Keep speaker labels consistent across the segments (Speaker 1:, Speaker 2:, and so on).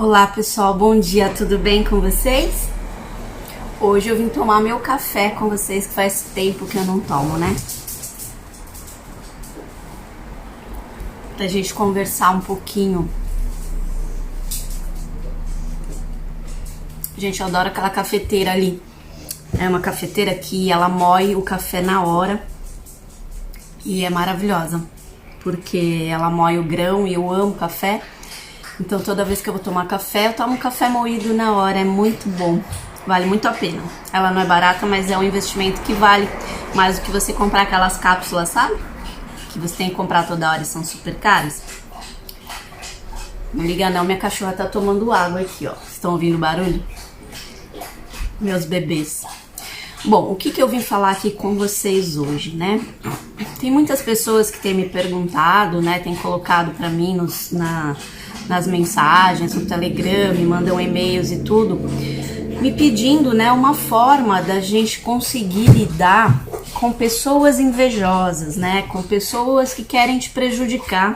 Speaker 1: Olá pessoal, bom dia, tudo bem com vocês? Hoje eu vim tomar meu café com vocês, que faz tempo que eu não tomo, né? Pra gente conversar um pouquinho. Gente, eu adoro aquela cafeteira ali. É uma cafeteira que ela moe o café na hora e é maravilhosa, porque ela moe o grão e eu amo café. Então toda vez que eu vou tomar café, eu tomo um café moído na hora, é muito bom, vale muito a pena. Ela não é barata, mas é um investimento que vale mais do que você comprar aquelas cápsulas, sabe? Que você tem que comprar toda hora e são super caras. Não liga não, minha cachorra tá tomando água aqui, ó. Estão ouvindo barulho? Meus bebês. Bom, o que eu vim falar aqui com vocês hoje, né? Tem muitas pessoas que têm me perguntado, né? Tem colocado pra mim nas mensagens, no Telegram, me mandam e-mails e tudo, me pedindo, né, uma forma da gente conseguir lidar com pessoas invejosas, né? Com pessoas que querem te prejudicar.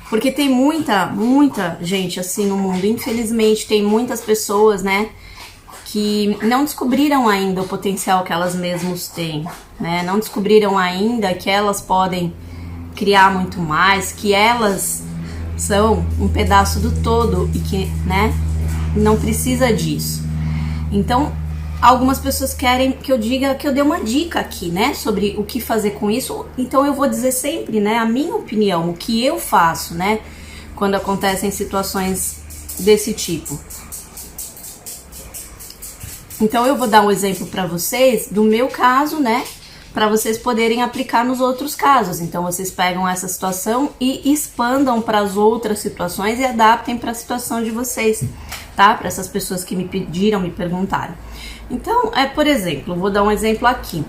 Speaker 1: Porque tem muita gente assim no mundo, infelizmente, tem muitas pessoas, né, que não descobriram ainda o potencial que elas mesmas têm, né? Não descobriram ainda que elas podem criar muito mais, que elas são um pedaço do todo e que, né, não precisa disso. Então, algumas pessoas querem que eu diga, que eu dê uma dica aqui, né, sobre o que fazer com isso. Então eu vou dizer sempre, né, a minha opinião, o que eu faço, né, quando acontecem situações desse tipo. Então eu vou dar um exemplo para vocês do meu caso, né, para vocês poderem aplicar nos outros casos. Então vocês pegam essa situação e expandam para as outras situações e adaptem para a situação de vocês, tá? Para essas pessoas que me pediram, me perguntaram. Então, por exemplo, vou dar um exemplo aqui.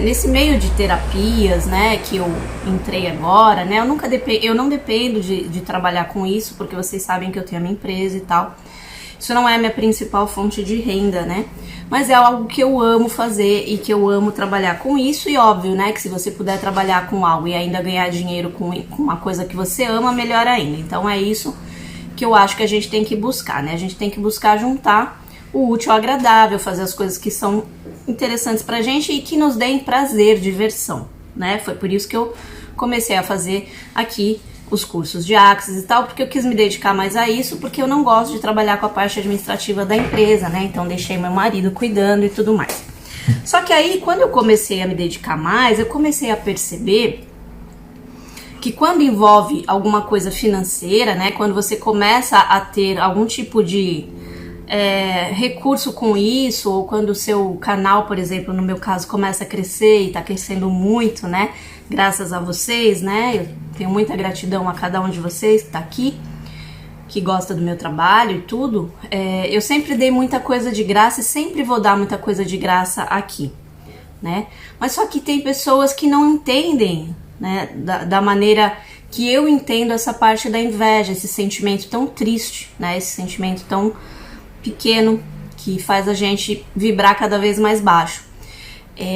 Speaker 1: Nesse meio de terapias, né, que eu entrei agora, né, eu não dependo de trabalhar com isso, porque vocês sabem que eu tenho a minha empresa e tal. Isso não é a minha principal fonte de renda, né? Mas é algo que eu amo fazer e que eu amo trabalhar com isso. E óbvio, né, que se você puder trabalhar com algo e ainda ganhar dinheiro com uma coisa que você ama, melhor ainda. Então é isso que eu acho que a gente tem que buscar, né? A gente tem que buscar juntar o útil ao agradável, fazer as coisas que são interessantes pra gente e que nos deem prazer, diversão, né? Foi por isso que eu comecei a fazer aqui os cursos de Axis e tal, porque eu quis me dedicar mais a isso, porque eu não gosto de trabalhar com a parte administrativa da empresa, né? Então deixei meu marido cuidando e tudo mais. Só que aí, quando eu comecei a me dedicar mais, eu comecei a perceber que quando envolve alguma coisa financeira, né? Quando você começa a ter algum tipo de recurso com isso, ou quando o seu canal, por exemplo, no meu caso, começa a crescer e tá crescendo muito, né? Graças a vocês, né? Eu tenho muita gratidão a cada um de vocês que tá aqui, que gosta do meu trabalho e tudo. Eu sempre dei muita coisa de graça e sempre vou dar muita coisa de graça aqui, né? Mas só que tem pessoas que não entendem, né? Da maneira que eu entendo essa parte da inveja, esse sentimento tão triste, né? Esse sentimento tão pequeno que faz a gente vibrar cada vez mais baixo.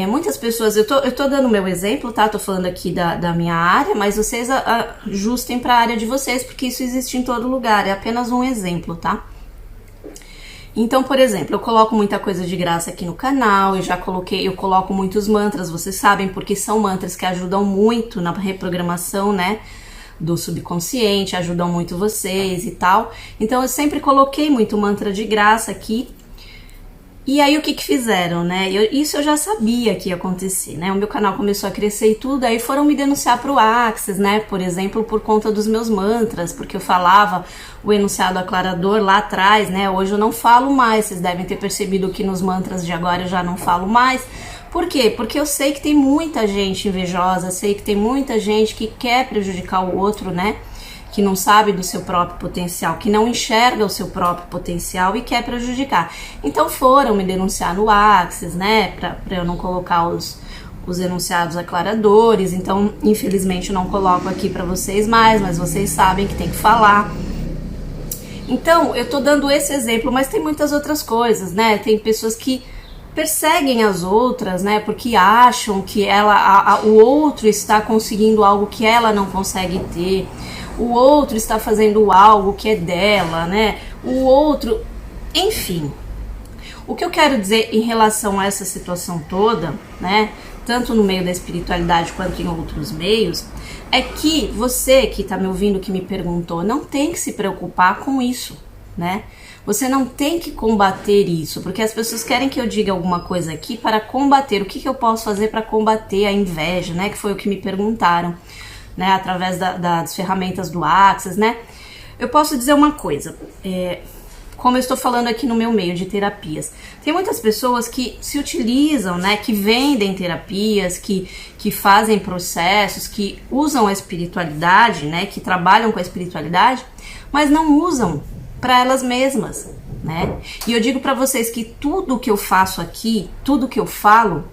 Speaker 1: Muitas pessoas, eu tô dando meu exemplo, tá? Tô falando aqui da minha área, mas vocês ajustem para a área de vocês, porque isso existe em todo lugar, é apenas um exemplo, tá? Então, por exemplo, eu coloco muita coisa de graça aqui no canal, eu coloco muitos mantras, vocês sabem, porque são mantras que ajudam muito na reprogramação, né, do subconsciente, ajudam muito vocês e tal. Então eu sempre coloquei muito mantra de graça aqui. E aí o que fizeram, né? Isso eu já sabia que ia acontecer, né? O meu canal começou a crescer e tudo, aí foram me denunciar pro Axis, né? Por exemplo, por conta dos meus mantras, porque eu falava o enunciado aclarador lá atrás, né? Hoje eu não falo mais, vocês devem ter percebido que nos mantras de agora eu já não falo mais. Por quê? Porque eu sei que tem muita gente invejosa, sei que tem muita gente que quer prejudicar o outro, né? Que não sabe do seu próprio potencial, que não enxerga o seu próprio potencial e quer prejudicar. Então foram me denunciar no Axis, né, pra eu não colocar os enunciados aclaradores. Então, infelizmente, eu não coloco aqui pra vocês mais, mas vocês sabem que tem que falar. Então, eu tô dando esse exemplo, mas tem muitas outras coisas, né? Tem pessoas que perseguem as outras, né, porque acham que o outro está conseguindo algo que ela não consegue ter. o outro está fazendo algo que é dela, né? O outro, enfim. O que eu quero dizer em relação a essa situação toda, né, tanto no meio da espiritualidade quanto em outros meios, é que você que está me ouvindo, que me perguntou, não tem que se preocupar com isso, né? Você não tem que combater isso, porque as pessoas querem que eu diga alguma coisa aqui para combater. O que eu posso fazer para combater a inveja, né? Que foi o que me perguntaram, né? Através das ferramentas do Access, né? Eu posso dizer uma coisa, como eu estou falando aqui no meu meio de terapias. Tem muitas pessoas que se utilizam, né? Que vendem terapias, que fazem processos, que usam a espiritualidade, né? Que trabalham com a espiritualidade, mas não usam para elas mesmas, né? E eu digo para vocês que tudo que eu faço aqui, tudo que eu falo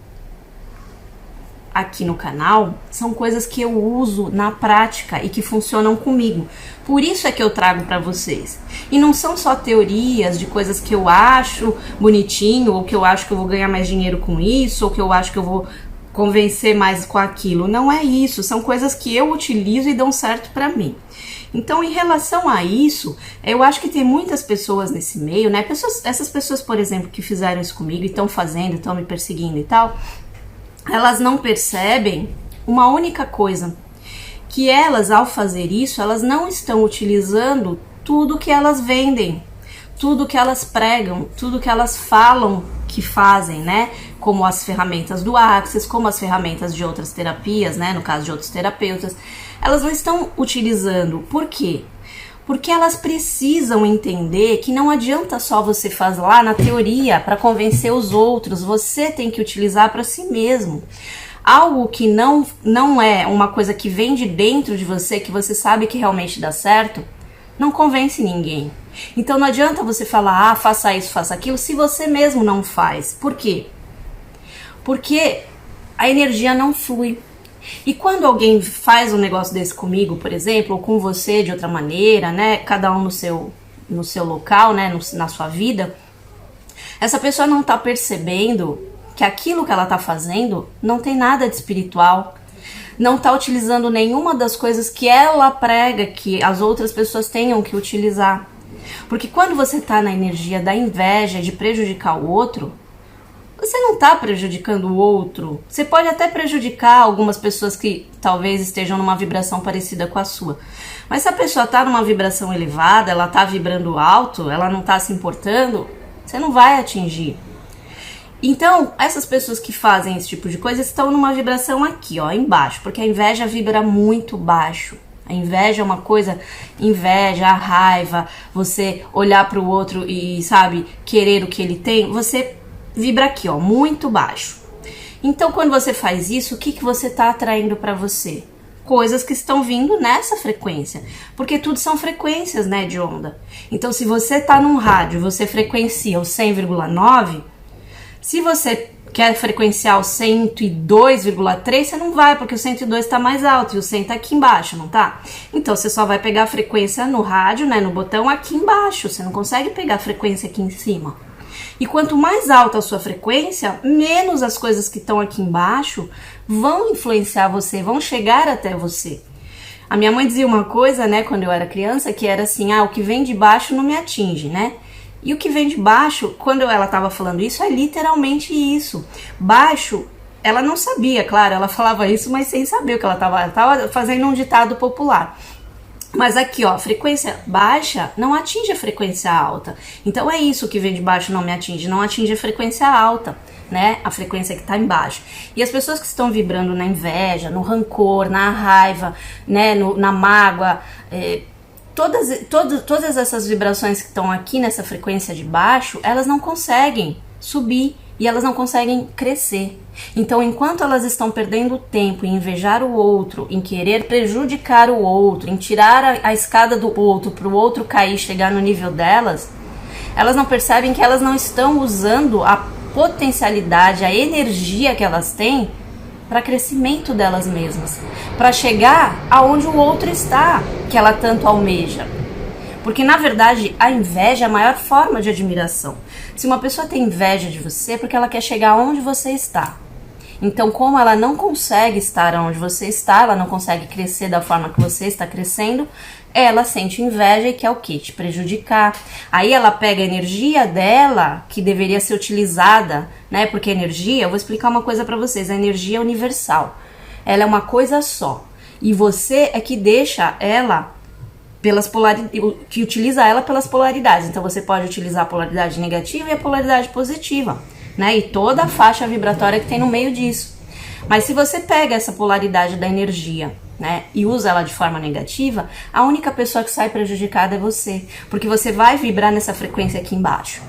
Speaker 1: aqui no canal, são coisas que eu uso na prática e que funcionam comigo. Por isso é que eu trago para vocês. E não são só teorias de coisas que eu acho bonitinho, ou que eu acho que eu vou ganhar mais dinheiro com isso, ou que eu acho que eu vou convencer mais com aquilo. Não é isso, são coisas que eu utilizo e dão certo para mim. Então, em relação a isso, eu acho que tem muitas pessoas nesse meio, né? Essas pessoas, por exemplo, que fizeram isso comigo e estão fazendo, estão me perseguindo e tal, elas não percebem uma única coisa, que elas, ao fazer isso, elas não estão utilizando tudo que elas vendem, tudo que elas pregam, tudo que elas falam que fazem, né? Como as ferramentas do Access, como as ferramentas de outras terapias, né? No caso de outros terapeutas, elas não estão utilizando. Por quê? Porque elas precisam entender que não adianta só você fazer lá na teoria para convencer os outros, você tem que utilizar para si mesmo. Algo que não é uma coisa que vem de dentro de você, que você sabe que realmente dá certo, não convence ninguém. Então não adianta você falar, faça isso, faça aquilo, se você mesmo não faz. Por quê? Porque a energia não flui. E quando alguém faz um negócio desse comigo, por exemplo, ou com você de outra maneira, né, cada um no seu local, né, na sua vida, essa pessoa não tá percebendo que aquilo que ela tá fazendo não tem nada de espiritual, não tá utilizando nenhuma das coisas que ela prega que as outras pessoas tenham que utilizar. Porque quando você tá na energia da inveja, de prejudicar o outro, você não está prejudicando o outro. Você pode até prejudicar algumas pessoas que talvez estejam numa vibração parecida com a sua. Mas se a pessoa está numa vibração elevada, ela está vibrando alto, ela não está se importando, você não vai atingir. Então, essas pessoas que fazem esse tipo de coisa estão numa vibração aqui, ó, embaixo. Porque a inveja vibra muito baixo. A inveja é uma coisa, inveja, a raiva, você olhar para o outro e, sabe, querer o que ele tem, você vibra aqui, ó, muito baixo. Então, quando você faz isso, o que você está atraindo para você? Coisas que estão vindo nessa frequência. Porque tudo são frequências, né, de onda. Então, se você está num rádio, você frequencia o 100,9, se você quer frequenciar o 102,3, você não vai, porque o 102 está mais alto e o 100 está aqui embaixo, não tá? Então, você só vai pegar a frequência no rádio, né, no botão aqui embaixo. Você não consegue pegar a frequência aqui em cima. E quanto mais alta a sua frequência, menos as coisas que estão aqui embaixo vão influenciar você, vão chegar até você. A minha mãe dizia uma coisa, né, quando eu era criança, que era assim, o que vem de baixo não me atinge, né? E o que vem de baixo, quando ela estava falando isso, é literalmente isso. Baixo, ela não sabia, claro, ela falava isso, mas sem saber o que ela estava fazendo um ditado popular. Mas aqui, ó, frequência baixa não atinge a frequência alta. Então é isso, que vem de baixo não me atinge, não atinge a frequência alta, né? A frequência que tá embaixo. E as pessoas que estão vibrando na inveja, no rancor, na raiva, né, na mágoa, todas essas vibrações que estão aqui nessa frequência de baixo, elas não conseguem subir e elas não conseguem crescer. Então, enquanto elas estão perdendo tempo em invejar o outro, em querer prejudicar o outro, em tirar a escada do outro para o outro cair e chegar no nível delas, elas não percebem que elas não estão usando a potencialidade, a energia que elas têm para crescimento delas mesmas, para chegar aonde o outro está, que ela tanto almeja. Porque, na verdade, a inveja é a maior forma de admiração. Se uma pessoa tem inveja de você, é porque ela quer chegar onde você está. Então, como ela não consegue estar onde você está, ela não consegue crescer da forma que você está crescendo, ela sente inveja e quer o quê? Te prejudicar. Aí ela pega a energia dela, que deveria ser utilizada, né? Porque a energia, eu vou explicar uma coisa pra vocês, a energia é universal. Ela é uma coisa só. E você é que deixa ela pelas polaridades, que utiliza ela pelas polaridades. Então você pode utilizar a polaridade negativa e a polaridade positiva, né? E toda a faixa vibratória que tem no meio disso. Mas se você pega essa polaridade da energia, né, e usa ela de forma negativa, a única pessoa que sai prejudicada é você, porque você vai vibrar nessa frequência aqui embaixo.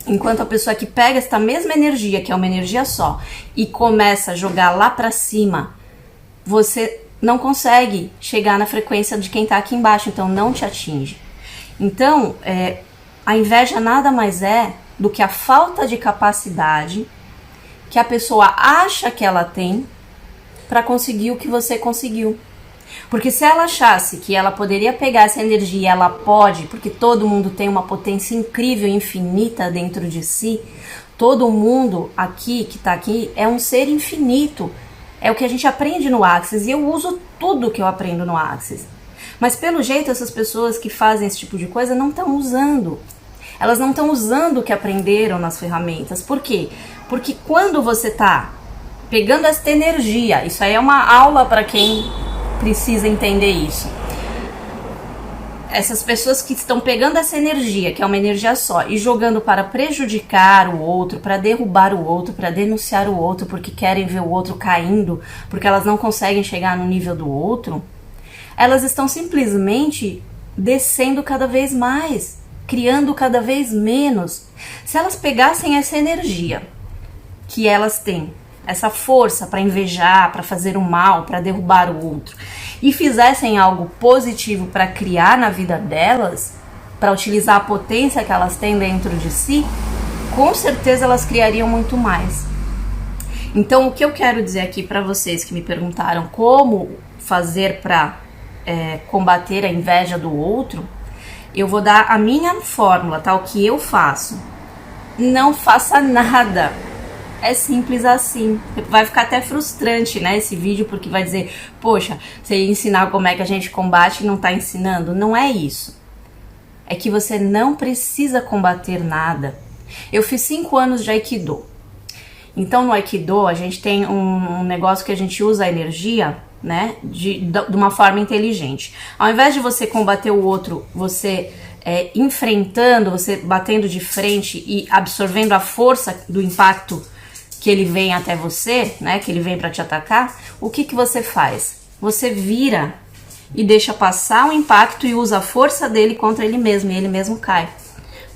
Speaker 1: Enquanto a pessoa que pega esta mesma energia, que é uma energia só, e começa a jogar lá pra cima, você não consegue chegar na frequência de quem tá aqui embaixo, então não te atinge. Então, a inveja nada mais é do que a falta de capacidade que a pessoa acha que ela tem para conseguir o que você conseguiu. Porque se ela achasse que ela poderia pegar essa energia, e ela pode, porque todo mundo tem uma potência incrível, infinita dentro de si, todo mundo aqui, que tá aqui, é um ser infinito. É o que a gente aprende no Axis, e eu uso tudo que eu aprendo no Axis. Mas pelo jeito essas pessoas que fazem esse tipo de coisa não estão usando. Elas não estão usando o que aprenderam nas ferramentas. Por quê? Porque quando você tá pegando esta energia, isso aí é uma aula para quem precisa entender isso. Essas pessoas que estão pegando essa energia, que é uma energia só, e jogando para prejudicar o outro, para derrubar o outro, para denunciar o outro, porque querem ver o outro caindo, porque elas não conseguem chegar no nível do outro, elas estão simplesmente descendo cada vez mais, criando cada vez menos. Se elas pegassem essa energia que elas têm, essa força para invejar, para fazer o mal, para derrubar o outro, e fizessem algo positivo para criar na vida delas, para utilizar a potência que elas têm dentro de si, com certeza elas criariam muito mais. Então, o que eu quero dizer aqui para vocês que me perguntaram como fazer para combater a inveja do outro, eu vou dar a minha fórmula, tá? O que eu faço. Não faça nada. É simples assim. Vai ficar até frustrante, né, esse vídeo, porque vai dizer, poxa, você ia ensinar como é que a gente combate e não tá ensinando. Não é isso. É que você não precisa combater nada. Eu fiz 5 anos de Aikido. Então no Aikido a gente tem um negócio que a gente usa a energia, né, de uma forma inteligente. Ao invés de você combater o outro, você enfrentando, você batendo de frente e absorvendo a força do impacto que ele vem até você, né, que ele vem para te atacar, o que você faz? Você vira e deixa passar o impacto e usa a força dele contra ele mesmo, e ele mesmo cai.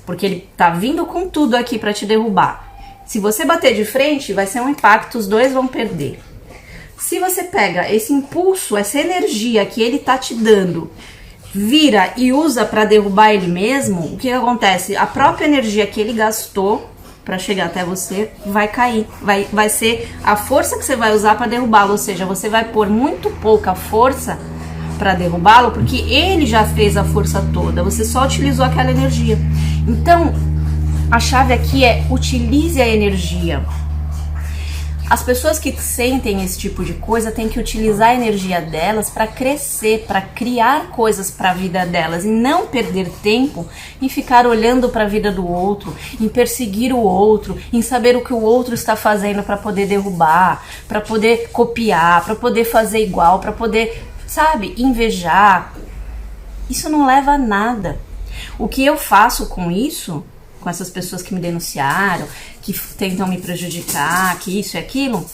Speaker 1: Porque ele tá vindo com tudo aqui para te derrubar. Se você bater de frente, vai ser um impacto, os dois vão perder. Se você pega esse impulso, essa energia que ele tá te dando, vira e usa para derrubar ele mesmo, o que acontece? A própria energia que ele gastou para chegar até você vai cair, vai ser a força que você vai usar para derrubá-lo, ou seja, você vai pôr muito pouca força para derrubá-lo, porque ele já fez a força toda, você só utilizou aquela energia. Então, a chave aqui é utilize a energia. As pessoas que sentem esse tipo de coisa têm que utilizar a energia delas para crescer, para criar coisas para a vida delas e não perder tempo em ficar olhando para a vida do outro, em perseguir o outro, em saber o que o outro está fazendo para poder derrubar, para poder copiar, para poder fazer igual, para poder, sabe, invejar. Isso não leva a nada. O que eu faço com isso, com essas pessoas que me denunciaram, que tentam me prejudicar, que isso e aquilo,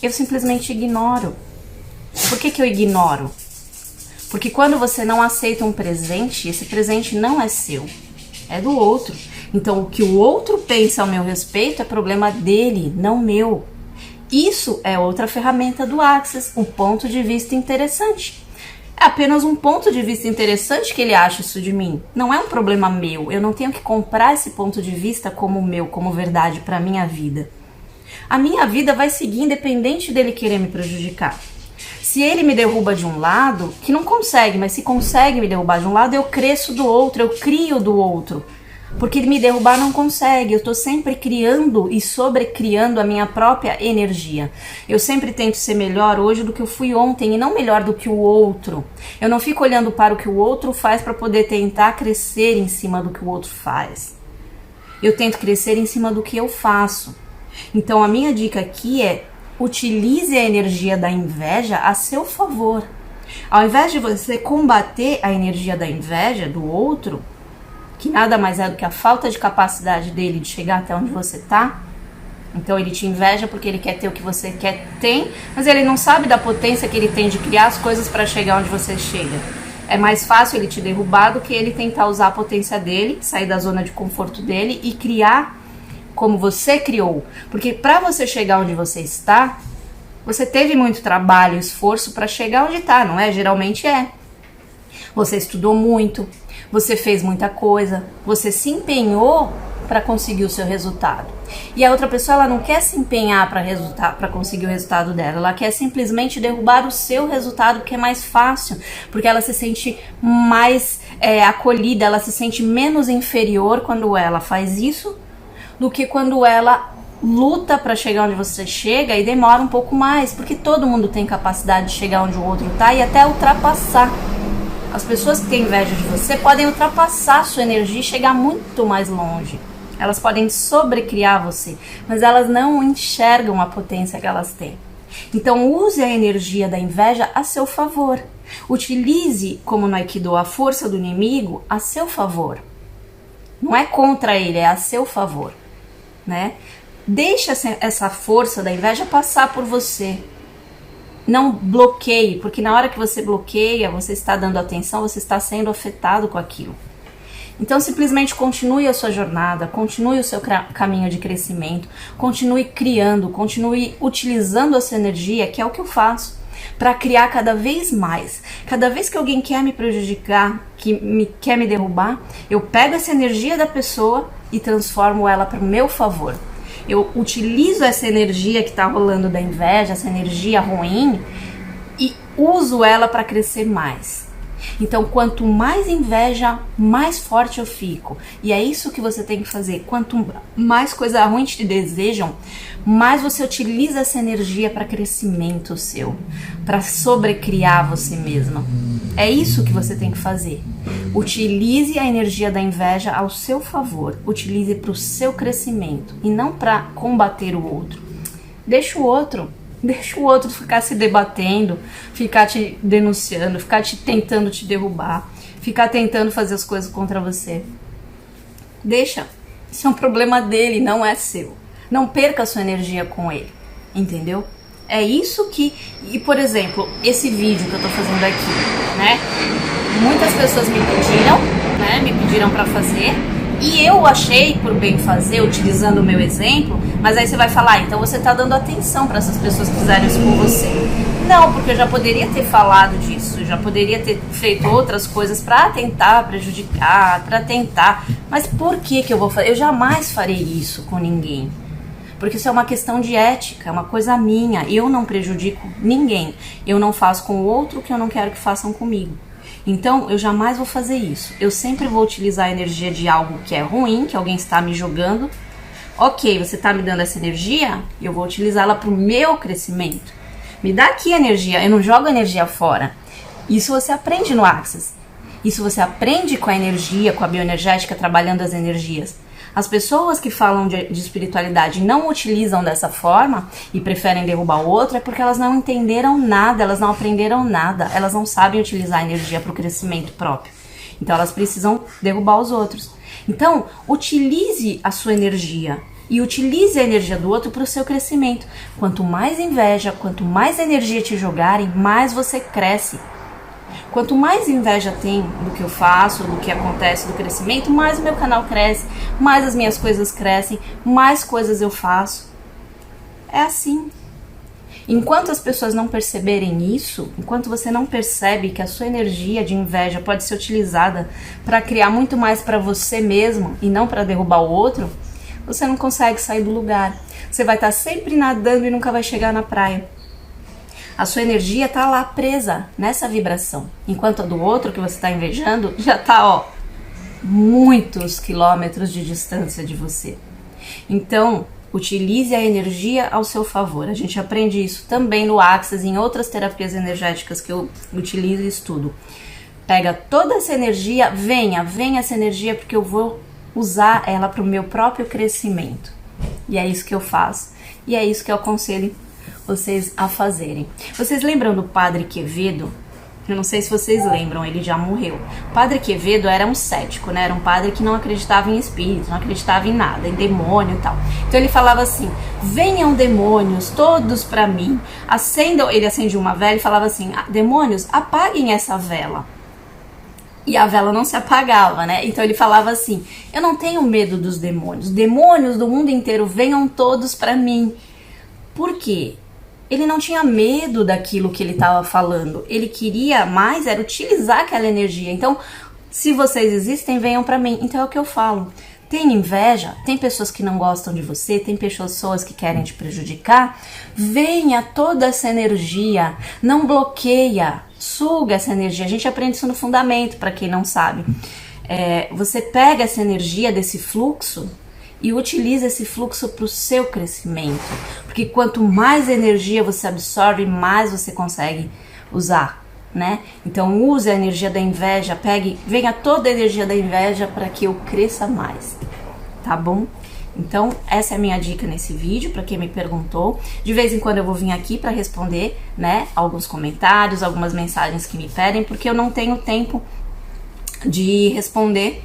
Speaker 1: eu simplesmente ignoro. Por que eu ignoro? Porque quando você não aceita um presente, esse presente não é seu, é do outro. Então o que o outro pensa ao meu respeito é problema dele, não meu. Isso é outra ferramenta do Axis, um ponto de vista interessante. É apenas um ponto de vista interessante que ele acha isso de mim. Não é um problema meu. Eu não tenho que comprar esse ponto de vista como meu, como verdade para a minha vida. A minha vida vai seguir independente dele querer me prejudicar. Se ele me derruba de um lado, que não consegue, mas se consegue me derrubar de um lado, eu cresço do outro, eu crio do outro. Porque me derrubar não consegue, eu tô sempre criando e sobrecriando a minha própria energia. Eu sempre tento ser melhor hoje do que eu fui ontem e não melhor do que o outro. Eu não fico olhando para o que o outro faz para poder tentar crescer em cima do que o outro faz. Eu tento crescer em cima do que eu faço. Então a minha dica aqui é: utilize a energia da inveja a seu favor. Ao invés de você combater a energia da inveja do outro, que nada mais é do que a falta de capacidade dele de chegar até onde você tá. Então ele te inveja porque ele quer ter o que você quer, tem, mas ele não sabe da potência que ele tem de criar as coisas para chegar onde você chega. É mais fácil ele te derrubar do que ele tentar usar a potência dele, sair da zona de conforto dele e criar como você criou. Porque para você chegar onde você está, você teve muito trabalho e esforço para chegar onde está, não é? Geralmente é. Você estudou muito, você fez muita coisa, você se empenhou para conseguir o seu resultado. E a outra pessoa, ela não quer se empenhar para conseguir o resultado dela, ela quer simplesmente derrubar o seu resultado, porque é mais fácil, porque ela se sente mais acolhida, ela se sente menos inferior quando ela faz isso, do que quando ela luta para chegar onde você chega e demora um pouco mais, porque todo mundo tem capacidade de chegar onde o outro tá e até ultrapassar. As pessoas que têm inveja de você podem ultrapassar a sua energia e chegar muito mais longe. Elas podem sobrecriar você, mas elas não enxergam a potência que elas têm. Então use a energia da inveja a seu favor. Utilize, como no Aikido, a força do inimigo a seu favor. Não é contra ele, é a seu favor, né? Deixa essa força da inveja passar por você. Não bloqueie, porque na hora que você bloqueia, você está dando atenção, você está sendo afetado com aquilo. Então simplesmente continue a sua jornada, continue o seu caminho de crescimento, continue criando, continue utilizando a sua energia, que é o que eu faço, para criar cada vez mais. Cada vez que alguém quer me prejudicar, quer me derrubar, eu pego essa energia da pessoa e transformo ela para o meu favor. Eu utilizo essa energia que está rolando da inveja, essa energia ruim, e uso ela para crescer mais. Então, quanto mais inveja, mais forte eu fico. E é isso que você tem que fazer. Quanto mais coisa ruim te desejam, mais você utiliza essa energia para crescimento seu, para sobrecriar você mesma. É isso que você tem que fazer. Utilize a energia da inveja ao seu favor. Utilize para o seu crescimento e não para combater o outro. Deixa o outro ficar se debatendo, ficar te denunciando, ficar tentando te derrubar, ficar tentando fazer as coisas contra você. Deixa. Isso é um problema dele, não é seu. Não perca a sua energia com ele, entendeu? É isso que... E, por exemplo, esse vídeo que eu tô fazendo aqui, né? Muitas pessoas me pediram pra fazer, e eu achei por bem fazer, utilizando o meu exemplo, mas aí você vai falar, então você tá dando atenção para essas pessoas que fizeram isso com você. Não, porque eu já poderia ter falado disso, já poderia ter feito outras coisas para tentar prejudicar, para tentar. Mas por que eu vou fazer? Eu jamais farei isso com ninguém. Porque isso é uma questão de ética, é uma coisa minha. Eu não prejudico ninguém. Eu não faço com o outro o que eu não quero que façam comigo. Então, eu jamais vou fazer isso. Eu sempre vou utilizar a energia de algo que é ruim, que alguém está me jogando. Ok, você está me dando essa energia, eu vou utilizá-la para o meu crescimento. Me dá aqui a energia, eu não jogo a energia fora. Isso você aprende no Access. Isso você aprende com a energia, com a bioenergética, trabalhando as energias. As pessoas que falam de espiritualidade e não utilizam dessa forma e preferem derrubar o outro é porque elas não entenderam nada, elas não aprenderam nada, elas não sabem utilizar a energia para o crescimento próprio. Então elas precisam derrubar os outros. Então, utilize a sua energia e utilize a energia do outro para o seu crescimento. Quanto mais inveja, quanto mais energia te jogarem, mais você cresce. Quanto mais inveja tem do que eu faço, do que acontece, do crescimento, mais o meu canal cresce, mais as minhas coisas crescem, mais coisas eu faço. É assim. Enquanto as pessoas não perceberem isso, enquanto você não percebe que a sua energia de inveja pode ser utilizada para criar muito mais para você mesmo e não para derrubar o outro, você não consegue sair do lugar. Você vai estar sempre nadando e nunca vai chegar na praia. A sua energia está lá presa nessa vibração, enquanto a do outro que você está invejando já está, muitos quilômetros de distância de você. Então, utilize a energia ao seu favor. A gente aprende isso também no Access, em outras terapias energéticas que eu utilizo e estudo. Pega toda essa energia, venha essa energia, porque eu vou usar ela para o meu próprio crescimento. E é isso que eu faço. E é isso que eu aconselho vocês a fazerem. Vocês lembram do Padre Quevedo? Eu não sei se vocês lembram, ele já morreu. O Padre Quevedo era um cético, né? Era um padre que não acreditava em espírito, não acreditava em nada, em demônio e tal. Então ele falava assim: venham demônios todos para mim, acendam. Ele acendia uma vela e falava assim: demônios, apaguem essa vela. E a vela não se apagava, né? Então ele falava assim: eu não tenho medo dos demônios. Demônios do mundo inteiro, venham todos para mim. Por quê? Ele não tinha medo daquilo que ele estava falando. Ele queria mais, era utilizar aquela energia. Então, se vocês existem, venham para mim. Então é o que eu falo. Tem inveja? Tem pessoas que não gostam de você? Tem pessoas que querem te prejudicar? Venha toda essa energia. Não bloqueia. Suga essa energia. A gente aprende isso no fundamento, para quem não sabe. Você pega essa energia desse fluxo e utiliza esse fluxo para o seu crescimento. Porque quanto mais energia você absorve, mais você consegue usar, né? Então use a energia da inveja, venha toda a energia da inveja para que eu cresça mais, tá bom? Então essa é a minha dica nesse vídeo, para quem me perguntou. De vez em quando eu vou vir aqui para responder, né, alguns comentários, algumas mensagens que me pedem, porque eu não tenho tempo de responder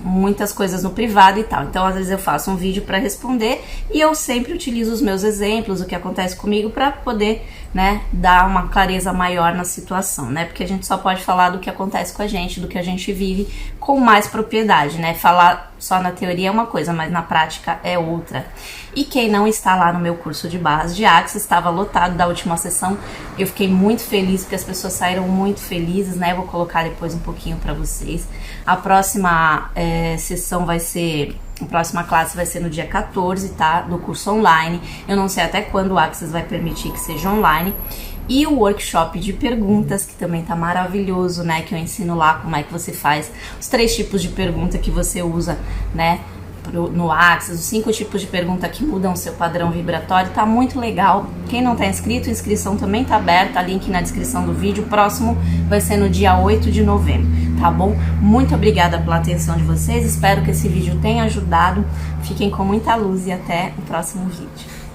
Speaker 1: muitas coisas no privado e tal. Então às vezes eu faço um vídeo para responder e eu sempre utilizo os meus exemplos, o que acontece comigo, para poder, né, dar uma clareza maior na situação, né? Porque a gente só pode falar do que acontece com a gente, do que a gente vive com mais propriedade, né? Falar só na teoria é uma coisa, mas na prática é outra. E quem não está lá no meu curso de barras de Access, estava lotado da última sessão. Eu fiquei muito feliz, porque as pessoas saíram muito felizes, né? Eu vou colocar depois um pouquinho para vocês. A próxima sessão vai ser... A próxima classe vai ser no dia 14, tá? Do curso online. Eu não sei até quando o Access vai permitir que seja online. E o workshop de perguntas, que também tá maravilhoso, né? Que eu ensino lá como é que você faz os 3 tipos de pergunta que você usa, né? No Access, os 5 tipos de pergunta que mudam o seu padrão vibratório. Tá muito legal. Quem não tá inscrito, a inscrição também tá aberta, link na descrição do vídeo. O próximo vai ser no dia 8 de novembro, tá bom? Muito obrigada pela atenção de vocês, espero que esse vídeo tenha ajudado. Fiquem com muita luz e até o próximo vídeo.